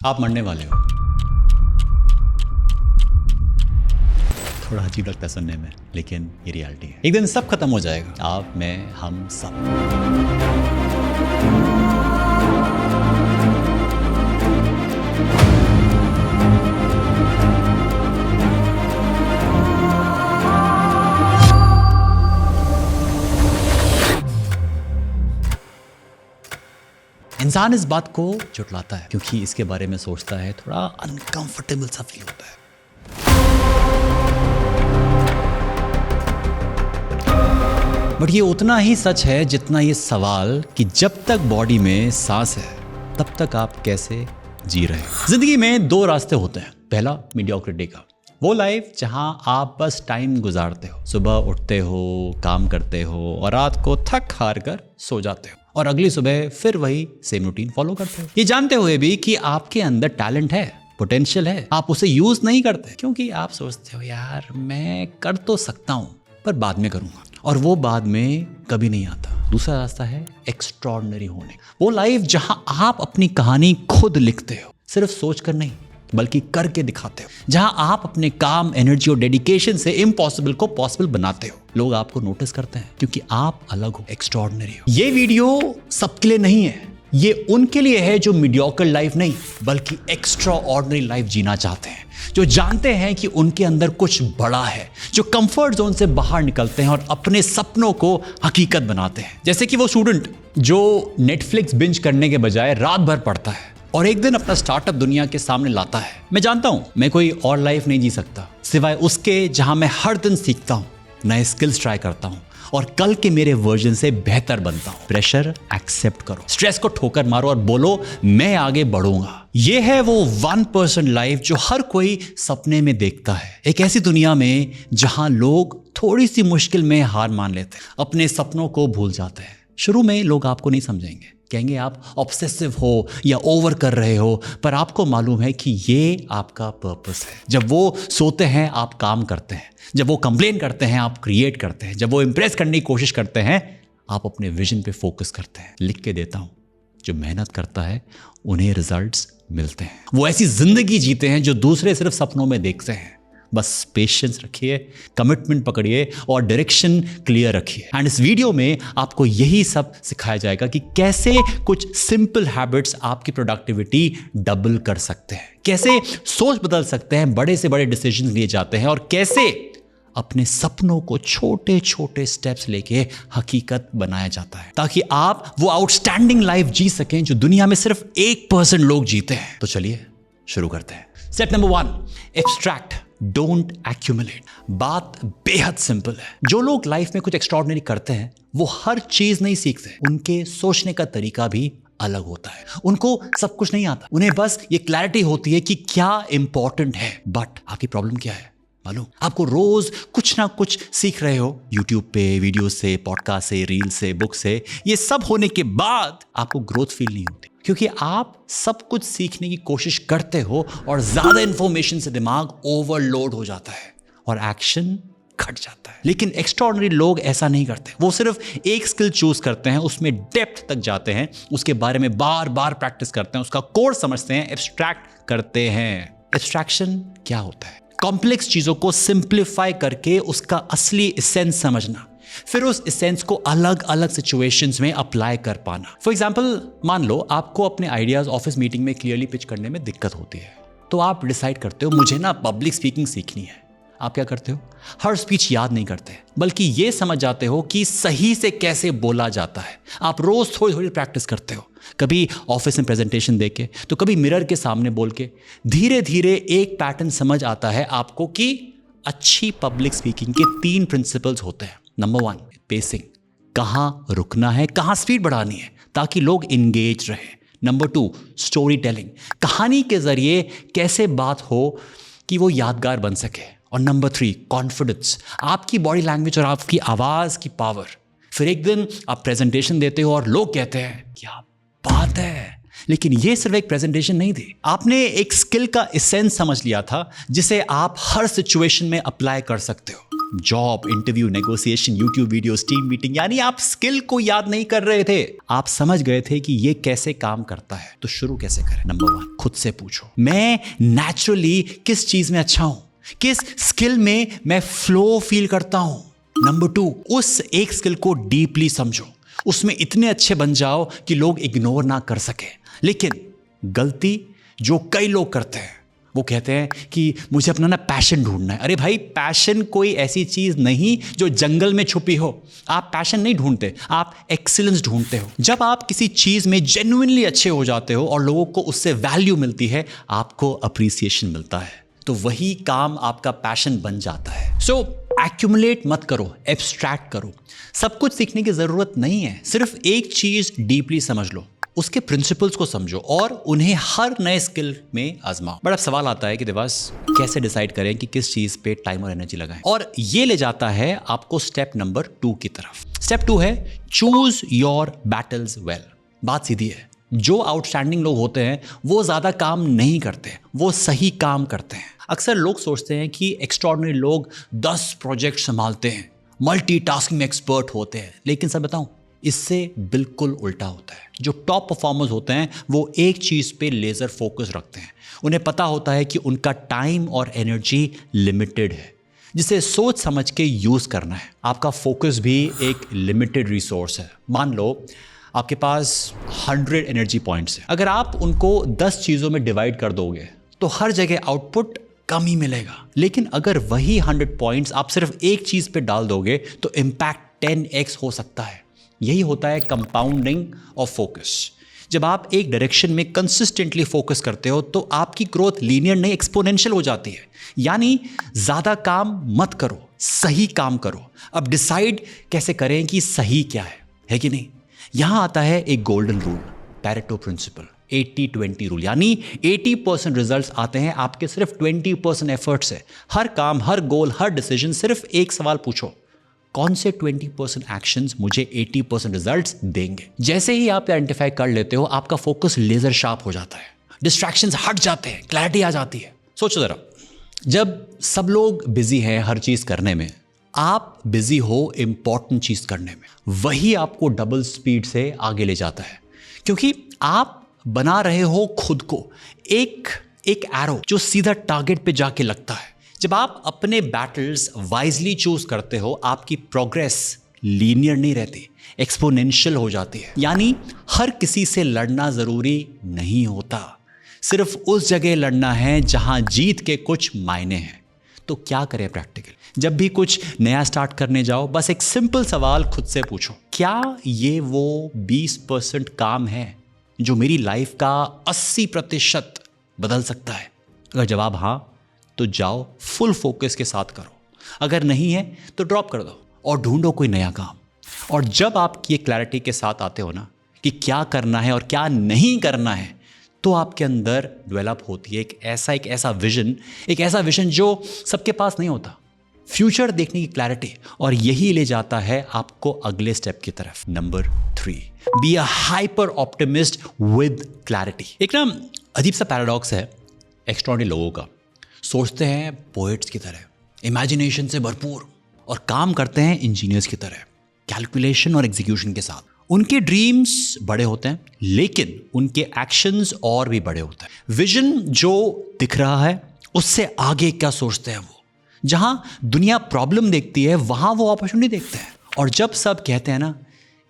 आप मरने वाले हो। थोड़ा अजीब लगता है सुनने में, लेकिन ये रियलिटी है। एक दिन सब खत्म हो जाएगा, आप, मैं, हम सब। इंसान इस बात को झुठलाता है क्योंकि इसके बारे में सोचता है, थोड़ा अनकंफर्टेबल सा फील होता है। बट ये उतना ही सच है जितना ये सवाल कि जब तक बॉडी में सांस है तब तक आप कैसे जी रहे हैं। जिंदगी में दो रास्ते होते हैं। पहला मीडियोक्रिटी का, वो लाइफ जहां आप बस टाइम गुजारते हो, सुबह उठते हो, काम करते हो और रात को थक हार कर सो जाते हो और अगली सुबह फिर वही सेम रूटीन फॉलो करते हो, ये जानते हुए भी कि आपके अंदर टैलेंट है, पोटेंशियल है, आप उसे यूज नहीं करते क्योंकि आप सोचते हो यार मैं कर तो सकता हूं पर बाद में करूंगा, और वो बाद में कभी नहीं आता। दूसरा रास्ता है एक्स्ट्रॉर्डिनरी होने, वो लाइफ जहां आप अपनी कहानी खुद लिखते हो, सिर्फ सोच कर नहीं बल्कि करके दिखाते हो, जहां आप अपने काम, एनर्जी और डेडिकेशन से इम्पॉसिबल को पॉसिबल बनाते हो। लोग आपको नोटिस करते हैं क्योंकि आप अलग हो, एक्स्ट्रॉर्डिनरी हो। ये वीडियो सबके लिए नहीं है, ये उनके लिए है जो मीडियोकर लाइफ नहीं बल्कि एक्स्ट्रा ऑर्डिनरी लाइफ जीना चाहते हैं, जो जानते हैं कि उनके अंदर कुछ बड़ा है, जो कंफर्ट जोन से बाहर निकलते हैं और अपने सपनों को हकीकत बनाते हैं। जैसे कि वो स्टूडेंट जो नेटफ्लिक्स बिंज करने के बजाय रात भर पढ़ता है और एक दिन अपना स्टार्टअप दुनिया के सामने लाता है। मैं जानता हूं मैं कोई और लाइफ नहीं जी सकता सिवाय उसके जहां मैं हर दिन सीखता हूं, नए स्किल्स ट्राई करता हूं और कल के मेरे वर्जन से बेहतर बनता हूं। प्रेशर एक्सेप्ट करो, स्ट्रेस को ठोकर मारो और बोलो मैं आगे बढ़ूंगा। ये है वो 1% लाइफ जो हर कोई सपने में देखता है, एक ऐसी दुनिया में जहां लोग थोड़ी सी मुश्किल में हार मान लेते हैं, अपने सपनों को भूल जाते हैं। शुरू में लोग आपको नहीं समझेंगे, कहेंगे आप ऑब्सेसिव हो या ओवर कर रहे हो, पर आपको मालूम है कि ये आपका पर्पस है। जब वो सोते हैं आप काम करते हैं, जब वो कंप्लेन करते हैं आप क्रिएट करते हैं, जब वो इंप्रेस करने की कोशिश करते हैं आप अपने विजन पे फोकस करते हैं। लिख के देता हूं, जो मेहनत करता है उन्हें रिजल्ट्स मिलते हैं। वो ऐसी जिंदगी जीते हैं जो दूसरे सिर्फ सपनों में देखते हैं। बस पेशेंस रखिए, कमिटमेंट पकड़िए और डायरेक्शन क्लियर रखिए। एंड इस वीडियो में आपको यही सब सिखाया जाएगा कि कैसे कुछ सिंपल हैबिट्स आपकी प्रोडक्टिविटी डबल कर सकते हैं, कैसे सोच बदल सकते हैं, बड़े से बड़े डिसीजन लिए जाते हैं और कैसे अपने सपनों को छोटे छोटे स्टेप्स लेके हकीकत बनाया जाता है, ताकि आप वो आउटस्टैंडिंग लाइफ जी सकें जो दुनिया में सिर्फ 1% लोग जीते हैं। तो चलिए शुरू करते हैं। Step number 1, abstract, don't accumulate. बात बेहद सिंपल है। जो लोग लाइफ में कुछ एक्स्ट्राऑर्डिनरी करते हैं वो हर चीज नहीं सीखते, उनके सोचने का तरीका भी अलग होता है। उनको सब कुछ नहीं आता, उन्हें बस ये क्लैरिटी होती है कि क्या इंपॉर्टेंट है। बट आपकी प्रॉब्लम क्या है मालूम? आपको रोज कुछ ना कुछ सीख रहे हो, यूट्यूब पे वीडियो से, पॉडकास्ट से, रील से, बुक से। ये सब होने के बाद आपको ग्रोथ फील नहीं होती क्योंकि आप सब कुछ सीखने की कोशिश करते हो और ज्यादा इंफॉर्मेशन से दिमाग ओवरलोड हो जाता है और एक्शन घट जाता है। लेकिन एक्स्ट्राऑर्डिनरी लोग ऐसा नहीं करते, वो सिर्फ एक स्किल चूज करते हैं, उसमें डेप्थ तक जाते हैं, उसके बारे में बार बार प्रैक्टिस करते हैं, उसका कोर समझते हैं, एब्स्ट्रैक्ट करते हैं। एब्स्ट्रैक्शन क्या होता है? कॉम्प्लेक्स चीजों को सिंप्लीफाई करके उसका असली एसेंस समझना, फिर उस एसेंस को अलग अलग सिचुएशंस में अप्लाई कर पाना। फॉर एग्जांपल, मान लो आपको अपने आइडियाज ऑफिस मीटिंग में क्लियरली पिच करने में दिक्कत होती है, तो आप डिसाइड करते हो मुझे ना पब्लिक स्पीकिंग सीखनी है। आप क्या करते हो? हर स्पीच याद नहीं करते, बल्कि ये समझ जाते हो कि सही से कैसे बोला जाता है। आप रोज थोड़ी थोड़ी प्रैक्टिस करते हो, कभी ऑफिस में प्रेजेंटेशन देके, तो कभी मिरर के सामने बोल के। धीरे धीरे एक पैटर्न समझ आता है आपको कि अच्छी पब्लिक स्पीकिंग के 3 प्रिंसिपल्स होते हैं। नंबर 1, पेसिंग, कहां रुकना है, कहां स्पीड बढ़ानी है ताकि लोग इंगेज रहे। नंबर 2, स्टोरी टेलिंग, कहानी के जरिए कैसे बात हो कि वो यादगार बन सके। और नंबर 3, कॉन्फिडेंस, आपकी बॉडी लैंग्वेज और आपकी आवाज की पावर। फिर एक दिन आप प्रेजेंटेशन देते हो और लोग कहते हैं क्या बात है। लेकिन ये सिर्फ एक प्रेजेंटेशन नहीं थी, आपने एक स्किल का एसेंस समझ लिया था जिसे आप हर सिचुएशन में अप्लाई कर सकते हो। Job, interview, negotiation, YouTube videos, team meeting, यानी आप स्किल को याद नहीं कर रहे थे, आप समझ गए थे कि ये कैसे काम करता है। तो शुरू कैसे करें? नंबर 1, खुद से पूछो, मैं नेचुरली किस चीज में अच्छा हूं, किस स्किल में मैं फ्लो फील करता हूं। नंबर 2, उस एक स्किल को डीपली समझो, उसमें इतने अच्छे बन जाओ कि लोग इग्नोर ना कर सके। लेकिन गलती जो कई लोग करते हैं, वो कहते हैं कि मुझे अपना पैशन ढूंढना है। अरे भाई, पैशन कोई ऐसी चीज नहीं जो जंगल में छुपी हो। आप पैशन नहीं ढूंढते, आप एक्सीलेंस ढूंढते हो। जब आप किसी चीज में जेन्युइनली अच्छे हो जाते हो और लोगों को उससे वैल्यू मिलती है, आपको अप्रिसिएशन मिलता है, तो वही काम आपका पैशन बन जाता है। सो एक्यूमुलेट मत करो, एब्स्ट्रैक्ट करो। सब कुछ सीखने की जरूरत नहीं है, सिर्फ एक चीज डीपली समझ लो, उसके प्रिंसिपल्स को समझो और उन्हें हर नए स्किल में आजमाओ। बड़ा सवाल आता है कि दिवस कैसे डिसाइड करें कि किस चीज पे टाइम और एनर्जी लगाएं, और ये ले जाता है आपको स्टेप नंबर 2 की तरफ। स्टेप 2 है चूज योर बैटल्स वेल। बात सीधी है, जो आउटस्टैंडिंग लोग होते हैं वो ज्यादा काम नहीं करते, वो सही काम करते हैं। अक्सर लोग सोचते हैं कि एक्स्ट्राऑर्डिनरी लोग 10 प्रोजेक्ट संभालते हैं, मल्टीटास्किंग में एक्सपर्ट होते हैं, लेकिन सर बताऊं, इससे बिल्कुल उल्टा होता है। जो टॉप परफॉर्मर्स होते हैं वो एक चीज पे लेजर फोकस रखते हैं। उन्हें पता होता है कि उनका टाइम और एनर्जी लिमिटेड है, जिसे सोच समझ के यूज करना है। आपका फोकस भी एक लिमिटेड रिसोर्स है। मान लो आपके पास 100 एनर्जी पॉइंट्स हैं, अगर आप उनको 10 चीजों में डिवाइड कर दोगे तो हर जगह आउटपुट कम ही मिलेगा। लेकिन अगर वही 100 पॉइंट्स आप सिर्फ एक चीज पे डाल दोगे तो इम्पैक्ट 10x हो सकता है। यही होता है कंपाउंडिंग ऑफ फोकस। जब आप एक डायरेक्शन में कंसिस्टेंटली फोकस करते हो तो आपकी ग्रोथ लीनियर नहीं, एक्सपोनेंशियल हो जाती है। यानी ज्यादा काम मत करो, सही काम करो। अब डिसाइड कैसे करें कि सही क्या है कि नहीं? यहां आता है एक golden rule, Pareto principle, 80-20 rule. यानी 80% रिजल्ट्स आते हैं आपके सिर्फ 20% एफर्ट से। हर काम, हर गोल, हर डिसीजन, सिर्फ एक सवाल पूछो, कौन से 20% एक्शंस मुझे 80% रिजल्ट्स देंगे? जैसे ही आप आइडेंटिफाई कर लेते हो, आपका फोकस लेजर शार्प हो जाता है, डिस्ट्रैक्शंस हट जाते हैं, क्लैरिटी आ जाती है। सोचो जरा, जब सब लोग बिजी हैं हर चीज करने में, आप बिजी हो इंपॉर्टेंट चीज करने में, वही आपको डबल स्पीड से आगे ले जाता है, क्योंकि आप बना रहे हो खुद को एक एरो जो सीधा टारगेट पे जाके लगता है। जब आप अपने बैटल्स वाइजली चूज करते हो, आपकी प्रोग्रेस लीनियर नहीं रहती, एक्सपोनेंशियल हो जाती है। यानी हर किसी से लड़ना जरूरी नहीं होता, सिर्फ उस जगह लड़ना है जहां जीत के कुछ मायने हैं। तो क्या करें प्रैक्टिकल? जब भी कुछ नया स्टार्ट करने जाओ, बस एक सिंपल सवाल खुद से पूछो, क्या ये वो 20% काम है जो मेरी लाइफ का 80% बदल सकता है? अगर जवाब हाँ, तो जाओ फुल फोकस के साथ करो। अगर नहीं है तो ड्रॉप कर दो और ढूंढो कोई नया काम। और जब आप ये क्लैरिटी के साथ आते हो ना कि क्या करना है और क्या नहीं करना है, तो आपके अंदर डेवलप होती है एक ऐसा विजन जो सबके पास नहीं होता, फ्यूचर देखने की क्लैरिटी। और यही ले जाता है आपको अगले स्टेप की तरफ। Number 3, be a hyper optimist with clarity. एक ना अजीब सा पैराडॉक्स है एक्स्ट्राऑर्डिनरी लोगों का। सोचते हैं पोएट्स की तरह, इमेजिनेशन से भरपूर, और काम करते हैं इंजीनियर्स की तरह, कैलकुलेशन और एग्जीक्यूशन के साथ। उनके ड्रीम्स बड़े होते हैं, लेकिन उनके एक्शंस और भी बड़े होते हैं। विजन जो दिख रहा है उससे आगे क्या सोचते हैं वो। जहां दुनिया प्रॉब्लम देखती है, वहां वो अपॉर्चुनिटी देखते हैं। और जब सब कहते हैं ना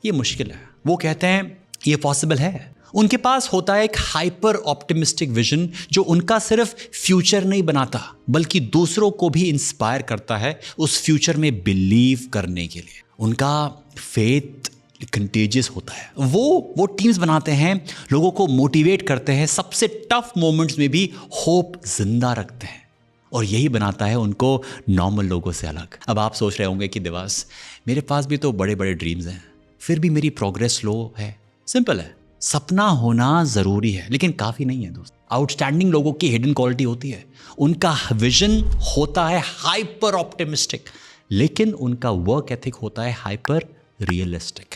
ये मुश्किल है, वो कहते हैं ये पॉसिबल है। उनके पास होता है एक हाइपर ऑप्टिमिस्टिक विजन जो उनका सिर्फ फ्यूचर नहीं बनाता, बल्कि दूसरों को भी इंस्पायर करता है उस फ्यूचर में बिलीव करने के लिए। उनका फेथ कंटेजियस होता है। वो टीम्स बनाते हैं, लोगों को मोटिवेट करते हैं, सबसे टफ मोमेंट्स में भी होप जिंदा रखते हैं। और यही बनाता है उनको नॉर्मल लोगों से अलग। अब आप सोच रहे होंगे कि दिवास, मेरे पास भी तो बड़े बड़े ड्रीम्स हैं, फिर भी मेरी प्रोग्रेस स्लो है। सिंपल है, सपना होना जरूरी है लेकिन काफी नहीं है दोस्त। आउटस्टैंडिंग लोगों की हिडन क्वालिटी होती है, उनका विजन होता है हाइपर ऑप्टिमिस्टिक, लेकिन उनका वर्क एथिक होता है हाइपर रियलिस्टिक।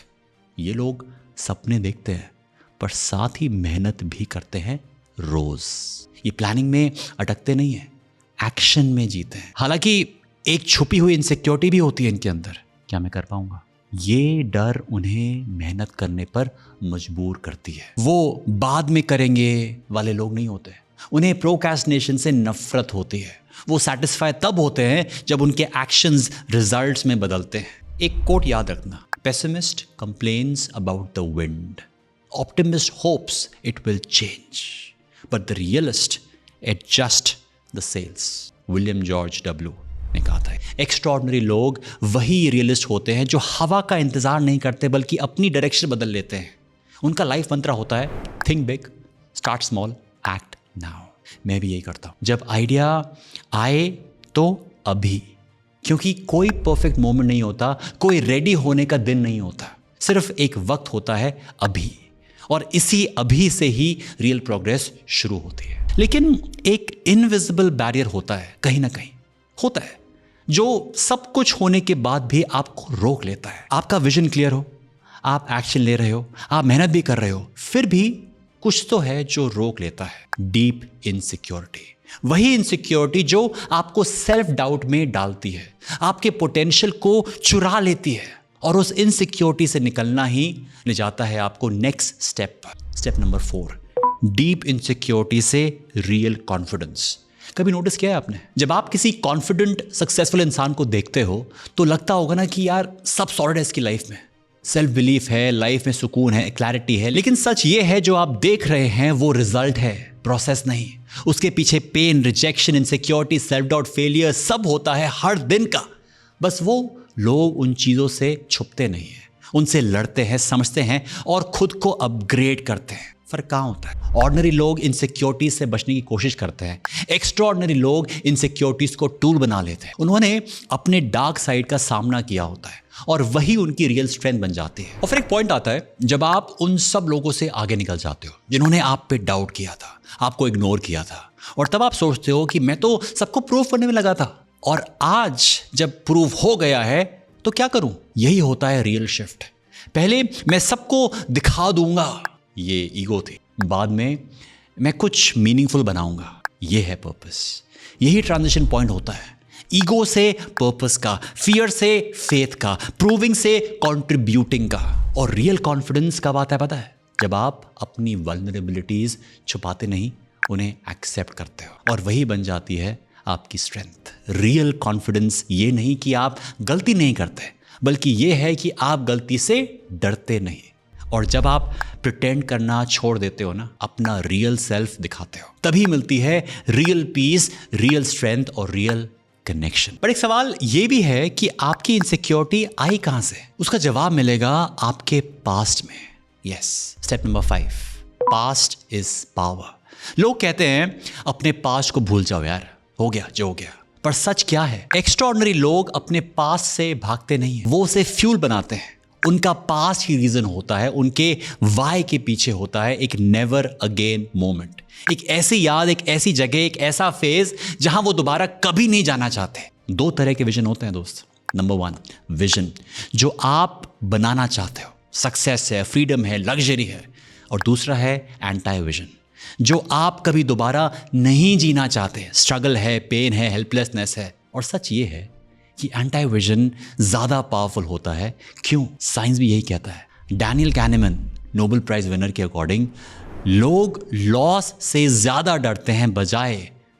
ये लोग सपने देखते हैं पर साथ ही मेहनत भी करते हैं रोज। ये प्लानिंग में अटकते नहीं है, एक्शन में जीते हैं। हालांकि एक छुपी हुई इनसिक्योरिटी भी होती है इनके अंदर, क्या मैं कर पाऊंगा? ये डर उन्हें मेहनत करने पर मजबूर करती है। वो बाद में करेंगे वाले लोग नहीं होते, उन्हें प्रोक्रेस्टिनेशन से नफरत होती है। वो सेटिस्फाई तब होते हैं जब उनके एक्शंस रिजल्ट्स में बदलते हैं। एक कोट याद रखना, pessimist complains about the wind, optimist hopes it will change, but the realist adjust the sails. William George W ने कहा था। एक्स्ट्रॉर्डिनरी लोग वही रियलिस्ट होते हैं जो हवा का इंतजार नहीं करते बल्कि अपनी डायरेक्शन बदल लेते हैं। उनका लाइफ मंत्र होता है think big, start small, act now. मैं भी यही करता हूं। जब आइडिया आए तो अभी, क्योंकि कोई परफेक्ट मोमेंट नहीं होता, कोई रेडी होने का दिन नहीं होता, सिर्फ एक वक्त होता है अभी, और इसी अभी से ही रियल प्रोग्रेस शुरू होती है। लेकिन एक इनविजिबल बैरियर होता है, कहीं ना कहीं होता है, जो सब कुछ होने के बाद भी आपको रोक लेता है। आपका विजन क्लियर हो, आप एक्शन ले रहे हो, आप मेहनत भी कर रहे हो, फिर भी कुछ तो है जो रोक लेता है। डीप इनसिक्योरिटी, वही इनसिक्योरिटी जो आपको सेल्फ डाउट में डालती है, आपके पोटेंशियल को चुरा लेती है, और उस इनसिक्योरिटी से निकलना ही ले जाता है आपको नेक्स्ट स्टेप पर। स्टेप नंबर 4, डीप इनसिक्योरिटी से रियल कॉन्फिडेंस। कभी नोटिस किया है आपने, जब आप किसी कॉन्फिडेंट सक्सेसफुल इंसान को देखते हो तो लगता होगा ना कि यार सब सॉर्टेड है इसकी लाइफ में, सेल्फ बिलीफ है, लाइफ में सुकून है, क्लैरिटी है। लेकिन सच ये है जो आप देख रहे हैं वो रिजल्ट है, प्रोसेस नहीं। उसके पीछे pain, rejection, insecurity, self doubt, failure सब होता है हर दिन का। बस वो लोग उन चीज़ों से छुपते नहीं हैं, उनसे लड़ते हैं, समझते हैं और खुद को अपग्रेड करते हैं। फर्क कहाँ होता है? ऑर्डिनरी लोग इनसिक्योरिटी से बचने की कोशिश करते हैं, एक्स्ट्राऑर्डिनरी लोग इनसिक्योरिटीज को टूल बना लेते हैं। उन्होंने अपने डार्क साइड का सामना किया होता है और वही उनकी रियल स्ट्रेंथ बन जाती है। और फिर एक पॉइंट आता है जब आप उन सब लोगों से आगे निकल जाते हो जिन्होंने आप पे डाउट किया था, आपको इग्नोर किया था, और तब आप सोचते हो कि मैं तो सबको प्रूव करने में लगा था, और आज जब प्रूव हो गया है तो क्या करूं? यही होता है रियल शिफ्ट। पहले मैं सबको दिखा दूंगा, ये ईगो थी। बाद में मैं कुछ मीनिंगफुल बनाऊंगा, ये है पर्पस। यही ट्रांजिशन पॉइंट होता है, ईगो से पर्पस का, फियर से फेथ का, प्रूविंग से कंट्रीब्यूटिंग का। और रियल कॉन्फिडेंस का बात है पता है, जब आप अपनी वल्नरेबिलिटीज छुपाते नहीं, उन्हें एक्सेप्ट करते हो, और वही बन जाती है आपकी स्ट्रेंथ। रियल कॉन्फिडेंस ये नहीं कि आप गलती नहीं करते, बल्कि ये है कि आप गलती से डरते नहीं। और जब आप प्रिटेंड करना छोड़ देते हो ना, अपना रियल सेल्फ दिखाते हो, तभी मिलती है रियल पीस, रियल स्ट्रेंथ और रियल कनेक्शन। पर एक सवाल ये भी है कि आपकी इनसिक्योरिटी आई कहां से? उसका जवाब मिलेगा आपके पास्ट में। Yes, step number 5, past is power. लोग कहते हैं अपने पास्ट को भूल जाओ यार, हो गया जो हो गया। पर सच क्या है? एक्स्ट्राऑर्डिनरी लोग अपने पास्ट से भागते नहीं हैं, वो उसे फ्यूल बनाते हैं। उनका पास्ट ही रीजन होता है, उनके वाई के पीछे होता है एक नेवर अगेन मोमेंट, एक ऐसी याद, एक ऐसी जगह, एक ऐसा फेज जहां वो दोबारा कभी नहीं जाना चाहते। 2 तरह के विजन होते हैं दोस्त। नंबर 1, विजन जो आप बनाना चाहते हो, सक्सेस है, फ्रीडम है, लग्जरी है। और दूसरा है एंटी विजन, जो आप कभी दोबारा नहीं जीना चाहते, स्ट्रगल है, पेन है, हेल्पलेसनेस है। और सच ये है कि एंटी विजन ज़्यादा पावरफुल होता है। क्यों? साइंस भी यही कहता है। डैनियल कैनेमन, नोबेल प्राइज विनर के अकॉर्डिंग, लोग लॉस से ज़्यादा डरते हैं बजाय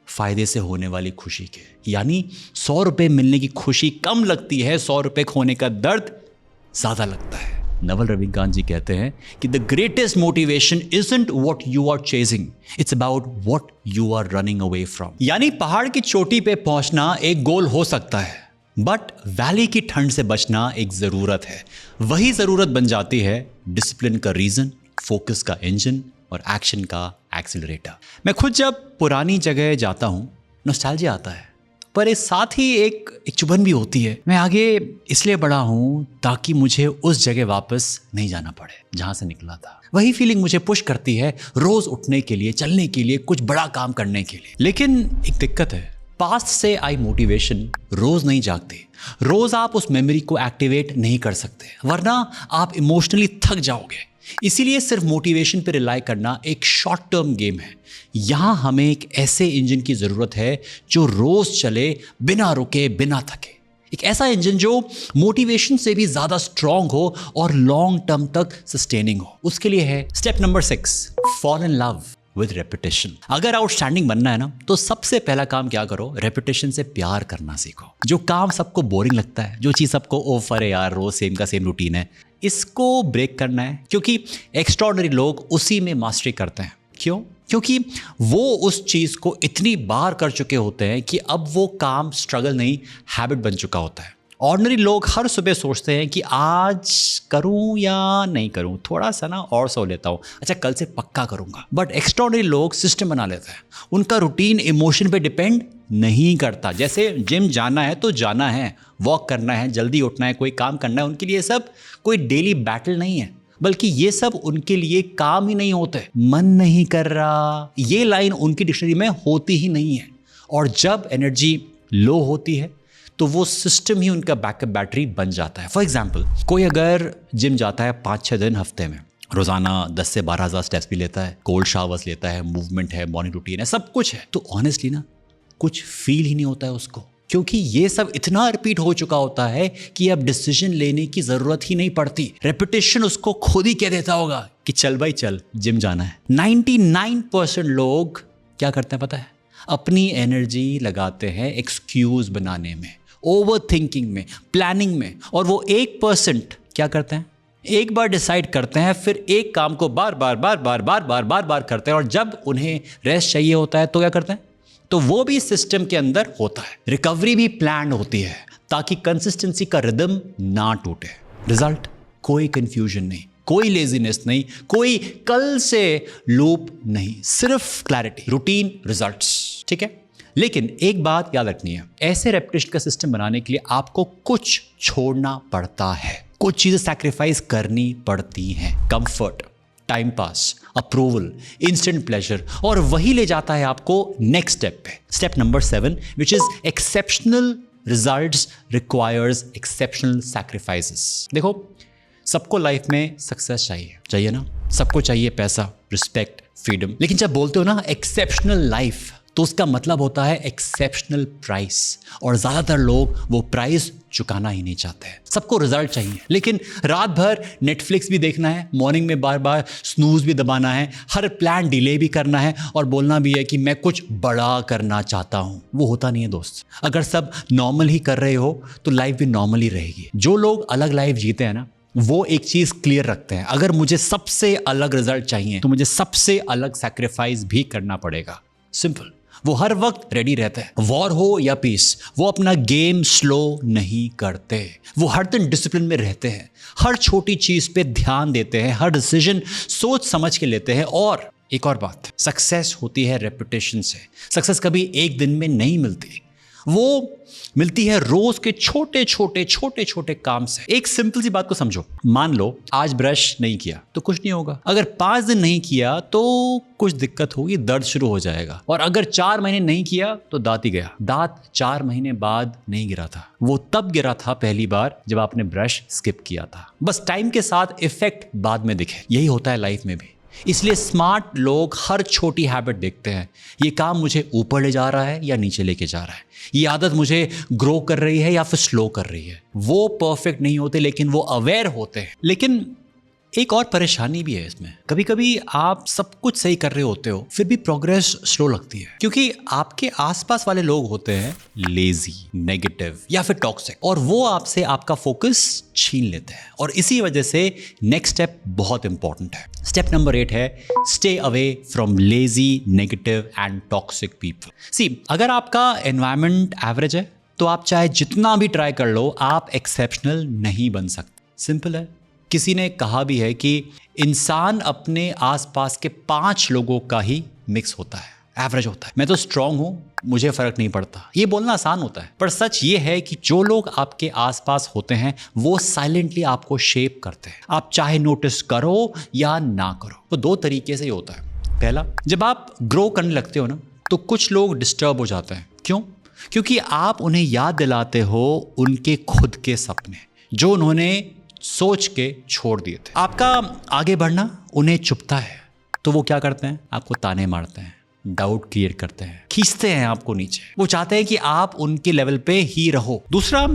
फ़ायदे से होने वाली खुशी के। यानी 100 रुपये मिलने की खुशी कम लगती है, 100 रुपये खोने का दर्द ज़्यादा लगता है। नवल रविकांत जी कहते हैं कि the greatest motivation isn't what you are chasing, it's about what you are running away from. यानी पहाड़ की चोटी पे पहुंचना एक गोल हो सकता है, बट वैली की ठंड से बचना एक ज़रूरत है। वही ज़रूरत बन जाती है डिसिप्लिन का रीज़न, फोकस का इंजन और एक्शन का एक्सीलरेटर। मैं खुद जब पुरानी जगह जाता हूँ नॉस्टैल्जिया आता है, पर इस साथ ही एक चुभन भी होती है। मैं आगे इसलिए बढ़ा हूँ ताकि मुझे उस जगह वापस नहीं जाना पड़े जहाँ से निकला था। वही फीलिंग मुझे पुश करती है रोज़ उठने के लिए, चलने के लिए, कुछ बड़ा काम करने के लिए। लेकिन एक दिक्कत है, पास्ट से आई मोटिवेशन रोज नहीं जागती। रोज आप उस मेमोरी को एक्टिवेट नहीं कर सकते, वरना आप इमोशनली थक जाओगे। इसीलिए सिर्फ मोटिवेशन पे रिलाई करना एक शॉर्ट टर्म गेम है। यहां हमें एक ऐसे इंजन की जरूरत है जो रोज चले, बिना रुके, बिना थके। एक ऐसा इंजन जो मोटिवेशन से भी ज्यादा स्ट्रांग हो और लॉन्ग टर्म तक सस्टेनिंग हो। उसके लिए है step number 6, fall in love with repetition. अगर आउटस्टैंडिंग बनना है ना, तो सबसे पहला काम क्या करो, रेपिटेशन से प्यार करना सीखो। जो काम सबको बोरिंग लगता है, जो चीज सबको ओफ अरे यार रोज सेम का सेम रूटीन है, इसको ब्रेक करना है। क्योंकि एक्स्ट्रॉर्डिनरी लोग उसी में मास्टरी करते हैं। क्यों? क्योंकि वो उस चीज को इतनी बार कर चुके होते हैं कि अब वो काम स्ट्रगल नहीं, हैबिट बन चुका होता है। ऑर्डिनरी लोग हर सुबह सोचते हैं कि आज करूं या नहीं करूं, थोड़ा सा ना और सो लेता हूं, अच्छा कल से पक्का करूंगा। बट एक्स्ट्रॉर्डिनरी लोग सिस्टम बना लेते हैं। उनका रूटीन इमोशन पे डिपेंड नहीं करता। जैसे जिम जाना है तो जाना है, वॉक करना है, जल्दी उठना है, कोई काम करना है, उनके लिए सब कोई डेली बैटल नहीं है, बल्कि ये सब उनके लिए काम ही नहीं होते। मन नहीं कर रहा, ये लाइन उनकी डिक्शनरी में होती ही नहीं है। और जब एनर्जी लो होती है तो वो सिस्टम ही उनका बैकअप बैटरी बन जाता है। फॉर एग्जाम्पल, कोई अगर जिम जाता है 5-6 दिन हफ्ते में, रोजाना 10 से 12 हज़ार स्टेप्स भी लेता है, कोल्ड शावर्स लेता है, मूवमेंट है, मॉर्निंग रूटीन है, सब कुछ है, तो ऑनेस्टली ना कुछ फील ही नहीं होता है उसको। क्योंकि ये सब इतना रिपीट हो चुका होता है कि अब डिसीजन लेने की जरूरत ही नहीं पड़ती। रेपिटेशन उसको खुद ही कह देता होगा कि चल भाई चल, जिम जाना है। 99% लोग क्या करते हैं पता है? अपनी एनर्जी लगाते हैं एक्सक्यूज बनाने में, ओवर थिंकिंग में, प्लानिंग में। और वो 1% क्या करते हैं? एक बार डिसाइड करते हैं, फिर एक काम को बार बार करते हैं। और जब उन्हें रेस्ट चाहिए होता है तो क्या करते हैं? तो वो भी सिस्टम के अंदर होता है। रिकवरी भी प्लान होती है ताकि कंसिस्टेंसी का रिदम ना टूटे। रिजल्ट? कोई कंफ्यूजन नहीं, कोई लेजीनेस नहीं, कोई कल से लूप नहीं, सिर्फ क्लैरिटी, रूटीन, रिजल्ट्स। ठीक है? लेकिन एक बात याद रखनी है, ऐसे रेपिटेशन का सिस्टम बनाने के लिए आपको कुछ छोड़ना पड़ता है, कुछ चीजें सैक्रिफाइस करनी पड़ती हैं। Comfort, time pass, approval, instant pleasure, और वही ले जाता है आपको नेक्स्ट स्टेप पे। Step number 7, which is exceptional results requires exceptional sacrifices. देखो, सबको लाइफ में सक्सेस चाहिए ना, सबको चाहिए पैसा, रिस्पेक्ट, फ्रीडम। लेकिन जब बोलते हो ना एक्सेप्शनल लाइफ, तो उसका मतलब होता है एक्सेप्शनल प्राइस। और ज्यादातर लोग वो प्राइस चुकाना ही नहीं चाहते हैं। सबको रिजल्ट चाहिए, लेकिन रात भर नेटफ्लिक्स भी देखना है, मॉर्निंग में बार बार स्नूज भी दबाना है, हर प्लान डिले भी करना है, और बोलना भी है कि मैं कुछ बड़ा करना चाहता हूं। वो होता नहीं है दोस्त। अगर सब नॉर्मल ही कर रहे हो तो लाइफ भी नॉर्मल ही रहेगी। जो लोग अलग लाइफ जीते हैं ना, वो एक चीज क्लियर रखते हैं, अगर मुझे सबसे अलग रिजल्ट चाहिए तो मुझे सबसे अलग सैक्रिफाइस भी करना पड़ेगा। सिंपल। वो हर वक्त रेडी रहते हैं, वॉर हो या पीस। वो अपना गेम स्लो नहीं करते, वो हर दिन डिसिप्लिन में रहते हैं, हर छोटी चीज पे ध्यान देते हैं, हर डिसीजन सोच समझ के लेते हैं। और एक और बात, सक्सेस होती है रेपुटेशन से। सक्सेस कभी एक दिन में नहीं मिलती, वो मिलती है रोज के छोटे छोटे काम से। एक सिंपल सी बात को समझो, मान लो आज ब्रश नहीं किया तो कुछ नहीं होगा, अगर 5 दिन नहीं किया तो कुछ दिक्कत होगी, दर्द शुरू हो जाएगा, और अगर 4 महीने नहीं किया तो दांत ही गया। दांत 4 महीने बाद नहीं गिरा था, वो तब गिरा था पहली बार जब आपने ब्रश स्किप किया था। बस टाइम के साथ इफेक्ट बाद में दिखे। यही होता है लाइफ में भी। इसलिए स्मार्ट लोग हर छोटी हैबिट देखते हैं, ये काम मुझे ऊपर ले जा रहा है या नीचे लेके जा रहा है, ये आदत मुझे ग्रो कर रही है या फिर स्लो कर रही है। वो परफेक्ट नहीं होते, लेकिन वो अवेयर होते हैं। लेकिन एक और परेशानी भी है इसमें, कभी कभी आप सब कुछ सही कर रहे होते हो, फिर भी प्रोग्रेस स्लो लगती है, क्योंकि आपके आसपास वाले लोग होते हैं लेजी, नेगेटिव या फिर टॉक्सिक, और वो आपसे आपका फोकस छीन लेते हैं। और इसी वजह से नेक्स्ट स्टेप बहुत इंपॉर्टेंट है। स्टेप नंबर 8 है stay away from lazy, negative and toxic people. See, अगर आपका एनवायरमेंट एवरेज है तो आप चाहे जितना भी ट्राई कर लो, आप एक्सेप्शनल नहीं बन सकते। सिंपल है। किसी ने कहा भी है कि इंसान अपने आसपास के 5 लोगों का ही मिक्स होता है, एवरेज होता है। मैं तो स्ट्रांग हूं, मुझे फर्क नहीं पड़ता। ये बोलना आसान होता है, पर सच ये है कि जो लोग आपके आसपास होते हैं वो साइलेंटली आपको शेप करते हैं, आप चाहे नोटिस करो या ना करो। वो 2 तरीके से ही होता है। पहला, जब आप ग्रो करने लगते हो ना, तो कुछ लोग डिस्टर्ब हो जाते हैं। क्यों? क्योंकि आप उन्हें याद दिलाते हो उनके खुद के सपने, जो उन्होंने सोच के छोड़ दिए थे। आपका आगे बढ़ना उन्हें चुभता है, तो वो क्या करते हैं? आपको ताने मारते हैं, डाउट क्रिएट करते हैं, खींचते हैं आपको नीचे। वो चाहते हैं कि आप उनके लेवल पे ही रहो। दूसरा,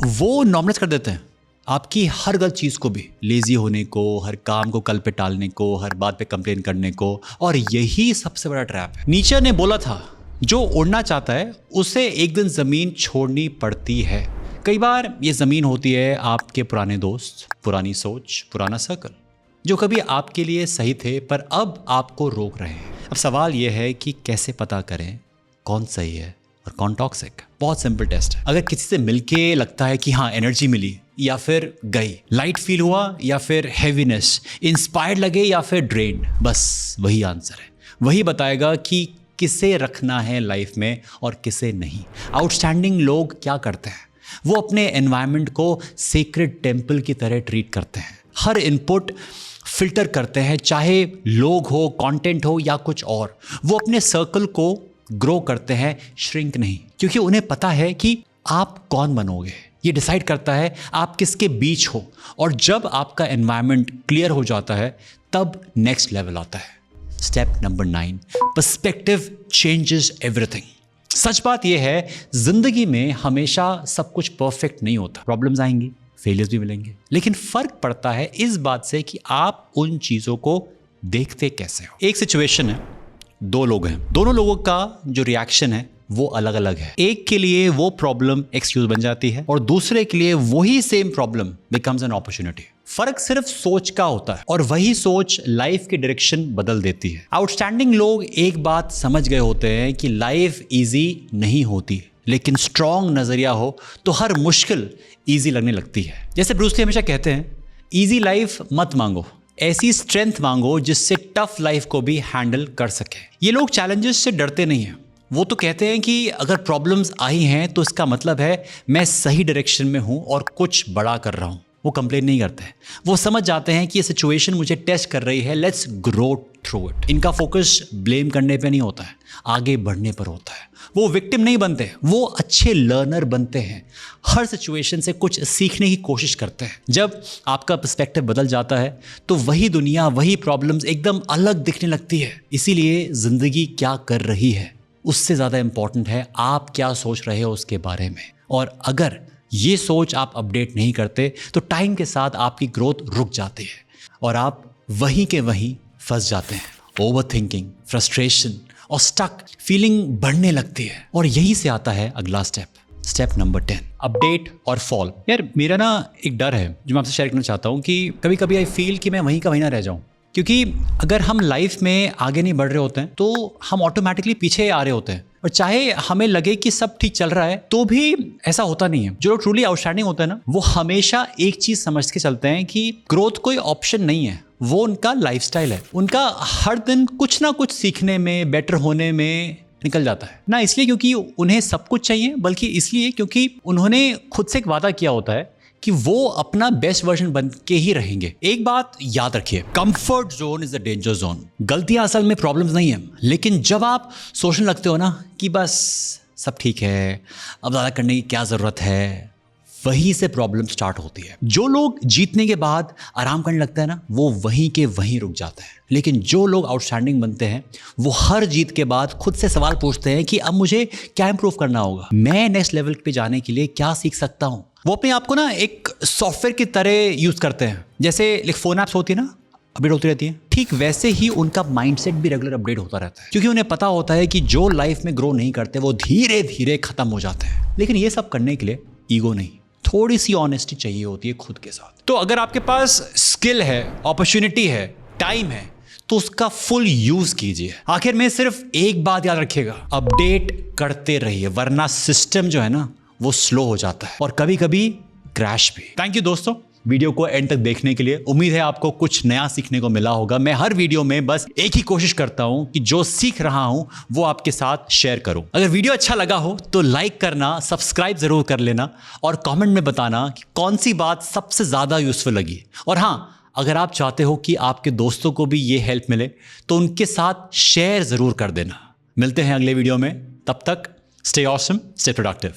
वो नॉर्मलाइज कर देते हैं आपकी हर गलत चीज को भी, लेजी होने को, हर काम को कल पे टालने को, हर बात पे कंप्लेन करने को। और यही सबसे बड़ा ट्रैप है। नीचे ने बोला था जो उड़ना चाहता है उसे एक दिन जमीन छोड़नी पड़ती है। कई बार ये जमीन होती है आपके पुराने दोस्त, पुरानी सोच, पुराना सर्कल, जो कभी आपके लिए सही थे पर अब आपको रोक रहे हैं। अब सवाल यह है कि कैसे पता करें कौन सही है और कौन टॉक्सिक। बहुत सिंपल टेस्ट है। अगर किसी से मिलके लगता है कि हाँ एनर्जी मिली या फिर गई, लाइट फील हुआ या फिर हैवीनेस, इंस्पायर्ड लगे या फिर ड्रेन्ड, बस वही आंसर है। वही बताएगा कि किसे रखना है लाइफ में और किसे नहीं। आउटस्टैंडिंग लोग क्या करते हैं? वो अपने एनवायरनमेंट को सेक्रेड टेम्पल की तरह ट्रीट करते हैं। हर इनपुट फिल्टर करते हैं, चाहे लोग हो, कंटेंट हो या कुछ और। वो अपने सर्कल को ग्रो करते हैं, श्रिंक नहीं, क्योंकि उन्हें पता है कि आप कौन बनोगे। ये डिसाइड करता है आप किसके बीच हो। और जब आपका एनवायरनमेंट क्लियर हो जाता है तब नेक्स्ट लेवल आता है। Step number 9, perspective changes everything. सच बात यह है, जिंदगी में हमेशा सब कुछ परफेक्ट नहीं होता। प्रॉब्लम्स आएंगी, फेलियर्स भी मिलेंगे, लेकिन फर्क पड़ता है इस बात से कि आप उन चीजों को देखते कैसे हो। एक सिचुएशन है, 2 लोग हैं, दोनों लोगों का जो रिएक्शन है वो अलग अलग है। एक के लिए वो प्रॉब्लम एक्सक्यूज बन जाती है और दूसरे के लिए वही same problem becomes an opportunity. फर्क सिर्फ सोच का होता है और वही सोच लाइफ की डायरेक्शन बदल देती है। आउटस्टैंडिंग लोग एक बात समझ गए होते हैं कि लाइफ इजी नहीं होती, लेकिन स्ट्रॉन्ग नजरिया हो तो हर मुश्किल इजी लगने लगती है। जैसे ब्रूस ली हमेशा कहते हैं, इजी लाइफ मत मांगो, ऐसी स्ट्रेंथ मांगो जिससे टफ लाइफ को भी हैंडल कर सके। ये लोग चैलेंजेस से डरते नहीं हैं। वो तो कहते हैं कि अगर प्रॉब्लम्स आई हैं तो इसका मतलब है मैं सही डायरेक्शन में हूं और कुछ बड़ा कर रहा हूं। वो कंप्लेन नहीं करते हैं। वो समझ जाते हैं कि ये सिचुएशन मुझे टेस्ट कर रही है, लेट्स ग्रो थ्रू इट। इनका फोकस ब्लेम करने पे नहीं होता है, आगे बढ़ने पर होता है। वो विक्टिम नहीं बनते, वो अच्छे लर्नर बनते हैं। हर सिचुएशन से कुछ सीखने की कोशिश करते हैं। जब आपका पर्सपेक्टिव बदल जाता है तो वही दुनिया, वही प्रॉब्लम्स एकदम अलग दिखने लगती है। इसीलिए जिंदगी क्या कर रही है उससे ज़्यादा इंपॉर्टेंट है आप क्या सोच रहे हो उसके बारे में। और अगर ये सोच आप अपडेट नहीं करते तो टाइम के साथ आपकी ग्रोथ रुक जाती है और आप वहीं के वहीं फंस जाते हैं। ओवर थिंकिंग, फ्रस्ट्रेशन और स्टक फीलिंग बढ़ने लगती है। और यही से आता है अगला स्टेप नंबर 10, अपडेट और फॉल। यार मेरा ना एक डर है जो मैं आपसे शेयर करना चाहता हूँ कि कभी कभी आई फील कि मैं वहीं का वहीं ना रह जाऊँ। क्योंकि अगर हम लाइफ में आगे नहीं बढ़ रहे होते हैं तो हम ऑटोमेटिकली पीछे आ रहे होते हैं। और चाहे हमें लगे कि सब ठीक चल रहा है तो भी ऐसा होता नहीं है। जो लोग ट्रूली आउटस्टैंडिंग होते हैं ना, वो हमेशा एक चीज समझ के चलते हैं कि ग्रोथ कोई ऑप्शन नहीं है, वो उनका लाइफस्टाइल है। उनका हर दिन कुछ ना कुछ सीखने में, बेटर होने में निकल जाता है। ना इसलिए क्योंकि उन्हें सब कुछ चाहिए, बल्कि इसलिए क्योंकि उन्होंने खुद से एक वादा किया होता है कि वो अपना बेस्ट वर्जन बन के ही रहेंगे। एक बात याद रखिए, comfort zone is a danger zone. गलतियां असल में प्रॉब्लम्स नहीं है, लेकिन जब आप सोचने लगते हो ना कि बस सब ठीक है, अब ज़्यादा करने की क्या ज़रूरत है, वहीं से प्रॉब्लम स्टार्ट होती है। जो लोग जीतने के बाद आराम करने लगते हैं ना, वो वहीं के वहीं रुक जाते हैं। लेकिन जो लोग आउटस्टैंडिंग बनते हैं वो हर जीत के बाद खुद से सवाल पूछते हैं कि अब मुझे क्या इंप्रूव करना होगा, मैं नेक्स्ट लेवल पे जाने के लिए क्या सीख सकता हूँ। वो अपने आप को ना एक सॉफ्टवेयर की तरह यूज करते हैं। जैसे फोन ऐप्स होती है ना, अपडेट होती रहती है, ठीक वैसे ही उनका माइंडसेट भी रेगुलर अपडेट होता रहता है। क्योंकि उन्हें पता होता है कि जो लाइफ में ग्रो नहीं करते वो धीरे धीरे खत्म हो जाते हैं। लेकिन ये सब करने के लिए ईगो नहीं, थोड़ी सी ऑनेस्टी चाहिए होती है खुद के साथ। तो अगर आपके पास स्किल है, अपॉर्चुनिटी है, टाइम है, तो उसका फुल यूज कीजिए। आखिर में सिर्फ एक बात याद रखिएगा, अपडेट करते रहिए, वरना सिस्टम जो है ना वो स्लो हो जाता है और कभी कभी क्रैश भी। थैंक यू दोस्तों, वीडियो को एंड तक देखने के लिए। उम्मीद है आपको कुछ नया सीखने को मिला होगा। मैं हर वीडियो में बस एक ही कोशिश करता हूं कि जो सीख रहा हूं वो आपके साथ शेयर करूं। अगर वीडियो अच्छा लगा हो तो लाइक करना, सब्सक्राइब जरूर कर लेना और कमेंट में बताना कि कौन सी बात सबसे ज्यादा यूजफुल लगी। और हाँ, अगर आप चाहते हो कि आपके दोस्तों को भी ये हेल्प मिले तो उनके साथ शेयर जरूर कर देना। मिलते हैं अगले वीडियो में, तब तक स्टे ऑसम, स्टे प्रोडक्टिव।